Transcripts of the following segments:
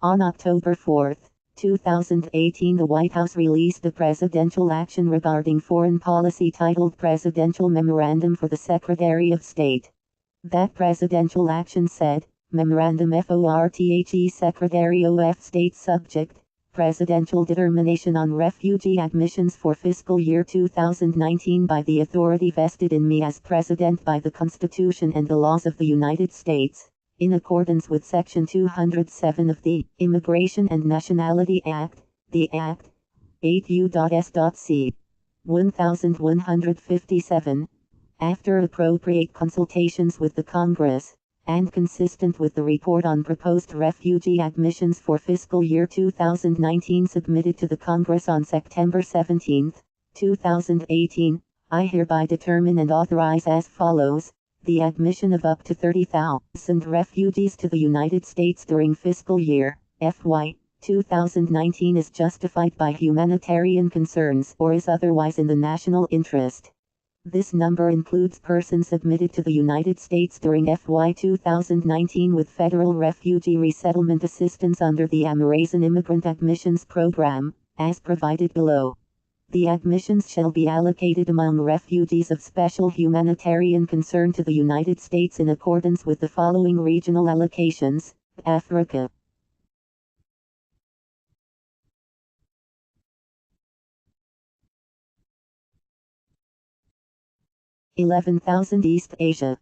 On October 4, 2018, the White House released a presidential action regarding foreign policy titled Presidential Memorandum for the Secretary of State. That presidential action said, Memorandum FORTHE Secretary of State subject, Presidential Determination on Refugee Admissions for fiscal year 2019 by the authority vested in me as President by the Constitution and the laws of the United States, in accordance with Section 207 of the Immigration and Nationality Act, the Act, 8 U.S.C. 1157, after appropriate consultations with the Congress, and consistent with the report on proposed refugee admissions for fiscal year 2019 submitted to the Congress on September 17, 2018, I hereby determine and authorize as follows: the admission of up to 30,000 refugees to the United States during fiscal year FY 2019 is justified by humanitarian concerns or is otherwise in the national interest. This number includes persons admitted to the United States during FY 2019 with federal refugee resettlement assistance under the American Immigrant Admissions Program, as provided below. The admissions shall be allocated among refugees of special humanitarian concern to the United States in accordance with the following regional allocations: Africa, 11,000 East Asia,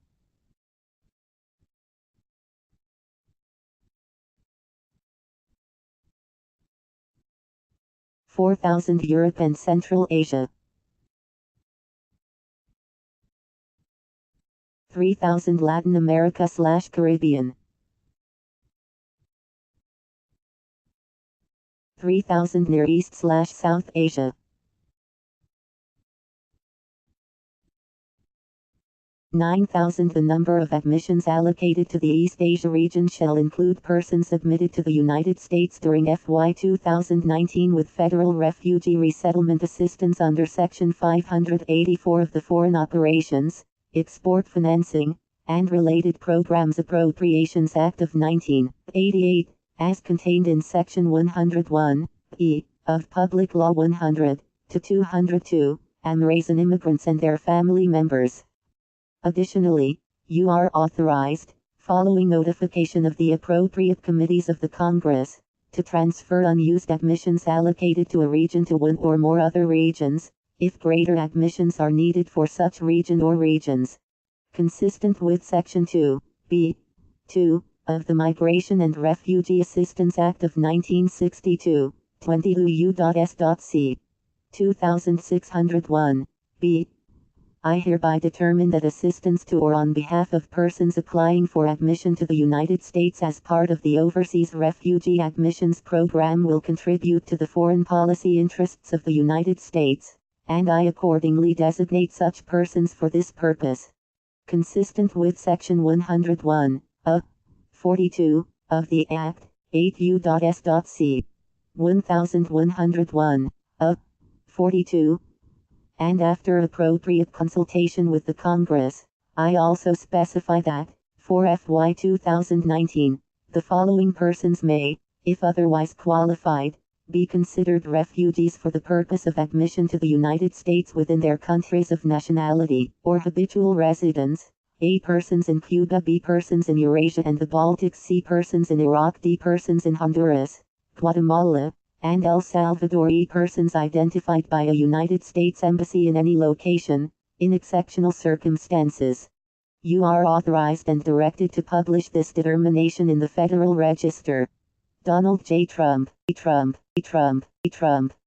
4,000 Europe and Central Asia, 3,000 Latin America/Caribbean, 3,000 Near East/South Asia, 9,000. The number of admissions allocated to the East Asia region shall include persons admitted to the United States during FY 2019 with federal refugee resettlement assistance under Section 584 of the Foreign Operations, Export Financing, and Related Programs Appropriations Act of 1988, as contained in Section 101(e) of Public Law 100 to 202, American immigrants and their family members. Additionally, you are authorized, following notification of the appropriate committees of the Congress, to transfer unused admissions allocated to a region to one or more other regions, if greater admissions are needed for such region or regions. Consistent with Section 2(b)(2) of the Migration and Refugee Assistance Act of 1962, 22 U.S.C. 2601(b). I hereby determine that assistance to or on behalf of persons applying for admission to the United States as part of the Overseas Refugee Admissions Program will contribute to the foreign policy interests of the United States, and I accordingly designate such persons for this purpose. Consistent with Section 101(42) of the Act, 8 U.S.C. 1101(42), and after appropriate consultation with the Congress, I also specify that, for FY 2019, the following persons may, if otherwise qualified, be considered refugees for the purpose of admission to the United States within their countries of nationality or habitual residence: A. Persons in Cuba, B. Persons in Eurasia and the Baltic, C. Persons in Iraq, D. Persons in Honduras, Guatemala, and El Salvador, E. Persons identified by a United States Embassy in any location, in exceptional circumstances. You are authorized and directed to publish this determination in the Federal Register. Donald J. Trump, Trump, Trump, Trump.